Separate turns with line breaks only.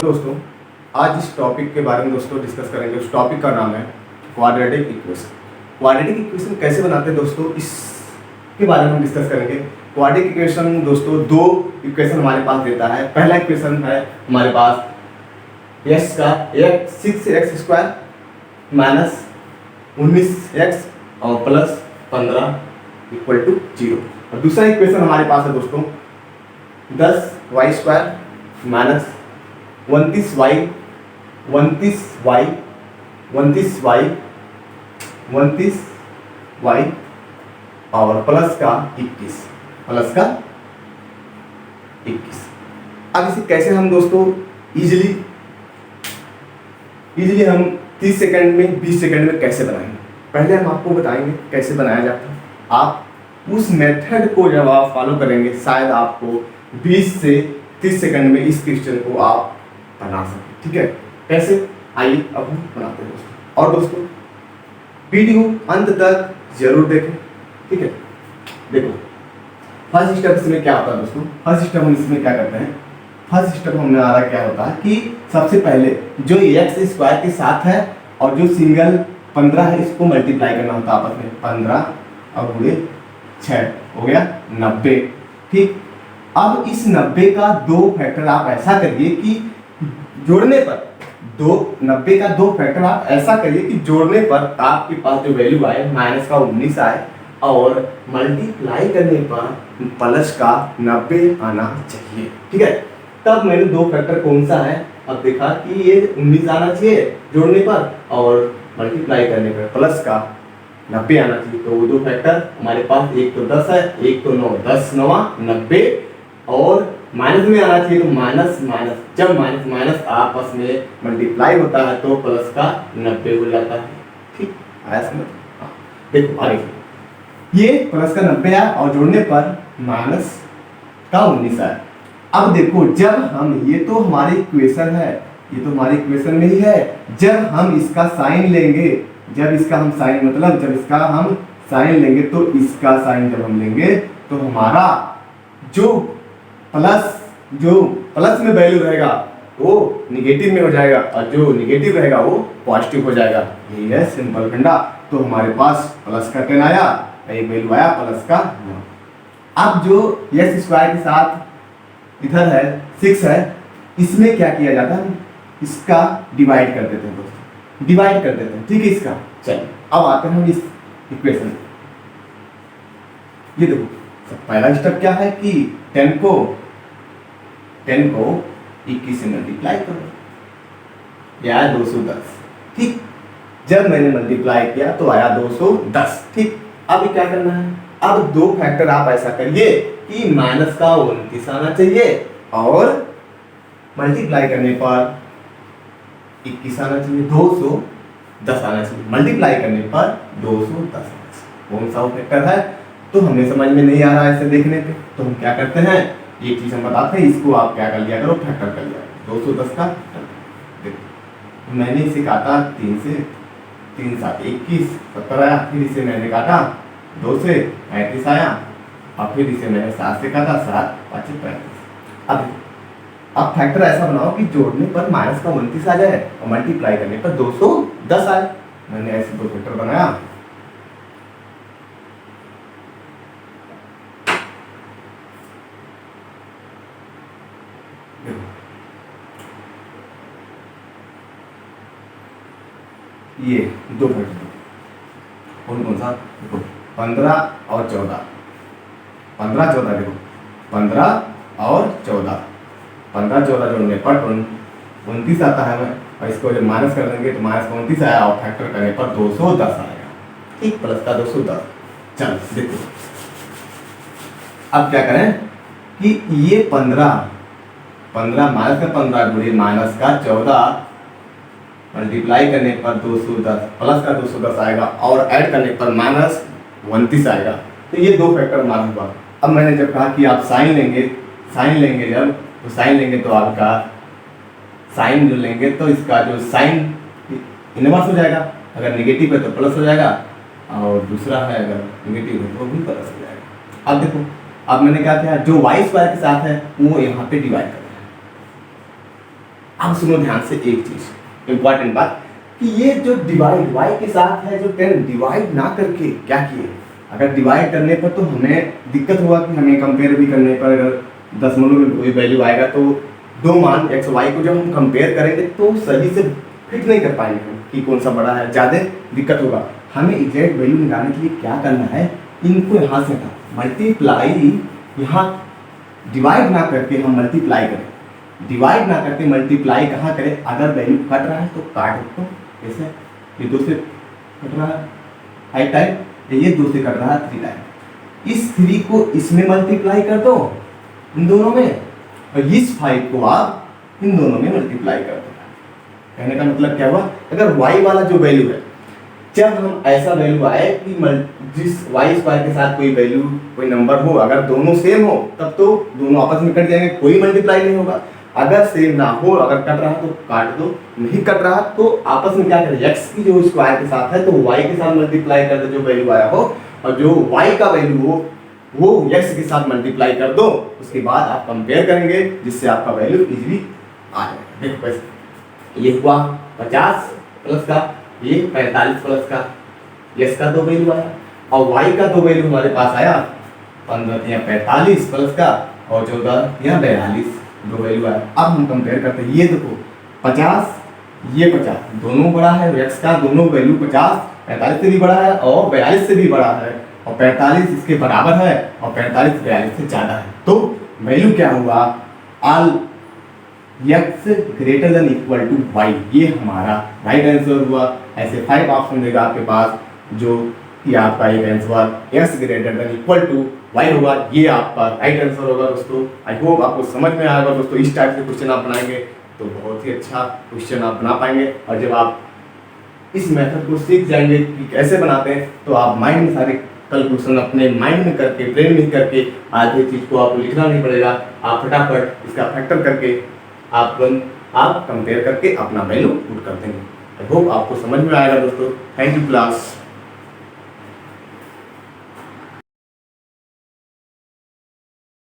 दोस्तों, आज इस टॉपिक के बारे में दोस्तों डिस्कस करेंगे। उस टॉपिक का नाम है क्वाड्रेटिक इक्वेशन। क्वाड्रेटिक इक्वेशन कैसे बनाते हैं दोस्तों, इसके बारे में हम डिस्कस करेंगे। क्वाड्रेटिक इक्वेशन दोस्तों दो इक्वेशन हमारे पास देता है। पहला इक्वेशन है हमारे पास x का 6x² माइनस 19x और प्लस 15 इक्वल टू 0। और दूसरा इक्वेशन हमारे पास है दोस्तों 10y² माइनस 29y और प्लस का 21। अब इसे कैसे हम दोस्तों इजीली हम 30 सेकंड में 20 सेकंड में कैसे बनाएंगे, पहले हम आपको बताएंगे कैसे बनाया जाता है। आप उस मेथड को जब आप फॉलो करेंगे शायद आपको 20 से 30 सेकंड में इस क्वेश्चन को आप बना सकें। ठीक है, कैसे, आइए अब हम बनाते हैं दोस्तों। और दोस्तों वीडियो अंत तक जरूर देखें। ठीक है, देखो फर्स्ट स्टेप इसमें क्या होता है दोस्तों। फर्स्ट स्टेप हम इसमें क्या करते हैं, फर्स्ट स्टेप हमारा क्या होता है कि सबसे पहले जो x² के साथ है और जो सिंगल 15 है इसको मल्टीप्लाई करना होता है आपस में। 15 और गुणे 6 हो गया 90। ठीक, अब इस 90 का दो फैक्टर आप ऐसा करिए कि जोड़ने पर 90 का दो फैक्टर आप ऐसा करिए कि जोड़ने पर आपके पास जो वैल्यू आए माइनस का 19 आए और मल्टीप्लाई करने पर प्लस का 90 आना चाहिए। ठीक है, तब मैंने दो फैक्टर कौन सा है अब देखा कि ये 19 आना चाहिए जोड़ने पर और मल्टीप्लाई करने पर प्लस का 90 आना चाहिए। तो वो दो फैक्टर हमारे पास, एक तो 10 है, एक तो 9, 10 9 90 और माइनस में आना चाहिए। तो माइनस जब माइनस आपस में मल्टीप्लाई होता है तो प्लस का 90 हो जाता है। ठीक, आया समझ। देखो आगे ये प्लस का 90 आया और जोड़ने पर माइनस का 19 आया। अब देखो जब हम, ये तो हमारी इक्वेशन है, ये तो हमारी इक्वेशन में ही है। जब हम इसका साइन लेंगे, जब इसका हम साइन मतलब जब इसका हम साइन लेंगे तो इसका साइन जब हम लेंगे तो हमारा जो प्लस में वैल्यू रहेगा वो निगेटिव में हो जाएगा और जो निगेटिव रहेगा वो पॉजिटिव हो जाएगा। यही है सिंपल फंडा। तो हमारे पास प्लस का 10 आया, एक वैल्यू आया प्लस का 9। अब जो x² के साथ इधर है 6 है, इसमें क्या किया जाता है, इसका डिवाइड कर देते हैं दोस्तों, डिवाइड कर देते हैं। ठीक है, इसका चलिए अब आते हैं हम इस इक्वेशन। ये देखो पहला स्टेप क्या है कि 10 को 21 से मल्टीप्लाई करो, या 210। ठीक, जब मैंने मल्टीप्लाई किया तो आया 210। ठीक, अब क्या करना है, अब दो फैक्टर आप ऐसा करिए कि माइनस का 29 आना चाहिए और मल्टीप्लाई करने पर 21 आना चाहिए, 210 आना चाहिए। मल्टीप्लाई करने पर 210 आना चाहिए। कौन सा फैक्टर है तो हमें समझ में नहीं आ रहा है ऐसे देखने पे, तो हम क्या करते हैं, एक चीज हम बताते हैं, इसको आप क्या कर लिया करो, फैक्टर कर लिया करो। 210 का देखो मैंने इसे काटा 3 से, 3 7 21 70 आया। फिर इसे मैंने काटा 2 से 35 आया और फिर इसे मैंने 7 से काटा, 7 5 35। अब फैक्टर ऐसा बनाओ कि जोड़ने पर माइनस का 29 आ जाए और मल्टीप्लाई करने पर 210 आए। मैंने ऐसे दो फैक्टर बनाया। ये दो फैक्टर कौन सा, देखो 15 और 14, 15 14 देखो 15 और 14, 15 14 जोड़ने पर 29 आता है। और इसको जब माइनस कर देंगे तो माइनस 29 आया और फैक्टर करने पर 210 आएगा। ठीक, प्लस का 210। चलो देखो अब क्या करें कि ये 15 माइनस का 15 गुणे माइनस का 14 मल्टीप्लाई करने पर 210 प्लस का 210 आएगा और ऐड करने पर माइनस 29 आएगा। तो ये दो फैक्टर हमारा हुआ। अब मैंने जब कहा कि आप साइन लेंगे जब तो साइन लेंगे तो आपका साइन जो लेंगे तो इसका जो साइन इनवर्स हो जाएगा, अगर नेगेटिव है तो प्लस हो जाएगा और दूसरा है अगर नेगेटिव है तो भी प्लस हो जाएगा। अब देखो अब मैंने क्या किया, जो y² के साथ है वो यहाँ पे डिवाइड कर दिया। अब सुनो ध्यान से एक चीज इंपॉर्टेंट बात कि ये जो डिवाइड y के साथ है जो 10 डिवाइड ना करके क्या किए, अगर डिवाइड करने पर तो हमें दिक्कत होगा कि हमें कंपेयर भी करने पर अगर दशमलव में कोई वैल्यू आएगा तो दो मान x y को जब हम कंपेयर करेंगे तो सही से फिट नहीं कर पाएंगे हम कि कौन सा बड़ा है, ज़्यादा दिक्कत होगा। हमें एग्जैक्ट वैल्यू निकालने के लिए क्या करना है, इनको यहाँ से मल्टीप्लाई, यहाँ डिवाइड ना करके हम मल्टीप्लाई करें, डिवाइड ना करके मल्टीप्लाई कहाँ करें, अगर वैल्यू कट रहा है तो काट दो, जैसे ये 2 से कट रहा है 5 टाइम, ये 2 से कट रहा है 3 टाइम, इस 3 को इसमें मल्टीप्लाई कर दो इन दोनों में, और इस 5 को आप इन दोनों में मल्टीप्लाई कर दो। कहने का मतलब क्या हुआ, अगर y वाला जो वैल्यू है, जब हम ऐसा वैल्यू आए कि जिस y स्क्वायर के साथ कोई वैल्यू कोई नंबर हो, अगर दोनों सेम हो तब तो दोनों आपस में कट जाएंगे, कोई मल्टीप्लाई नहीं होगा। अगर सेम ना हो, अगर कट रहा तो काट दो, नहीं कट रहा तो आपस में क्या करें, x की जो स्क्वायर के साथ है तो y के साथ मल्टीप्लाई कर दो जो वैल्यू आया हो, और जो y का वैल्यू हो वो x के साथ मल्टीप्लाई कर दो, उसके बाद आप कंपेयर करेंगे जिससे आपका वैल्यू इजीली आ जाएगा। देखो कैसे, ये हुआ 50 प्लस का, ये 45 प्लस का, x का 2 वैल्यू आया और y का 2 वैल्यू हमारे पास आया 15 या 45 प्लस का और 14 या 42 2 वैल्यू आया। अब हम कंपेयर करते हैं, ये देखो 50 ये 50 दोनों बड़ा है, x का दोनों वैल्यू 50 45 से भी बड़ा है और 42 से भी बड़ा है, और 45 इसके बराबर है और 45 42 से ज़्यादा है, तो वैल्यू क्या हुआ, all x greater than equal to y, ये हमारा राइट आंसर हुआ। ऐसे 5 ऑप्शन देगा आपके पास जो कि आपका एक answer x greater than equal to y होगा, ये आपका राइट आंसर होगा। दोस्तों आई होप आपको समझ में आएगा। दोस्तों इस टाइप से क्वेश्चन आप बनाएंगे तो बहुत ही अच्छा क्वेश्चन आप बना पाएंगे, और जब आप इस मेथड को सीख जाएंगे कि कैसे बनाते हैं तो आप माइंड में सारे कैलकुलेशन अपने माइंड में करके, ब्रेन में करके, आगे चीज़ को आपको लिखना नहीं पड़ेगा, आप फटाफट इसका फैक्टर करके आप कंपेयर करके अपना वैल्यू पुट कर देंगे। आई होप आपको समझ में आएगा दोस्तों। Thank you class.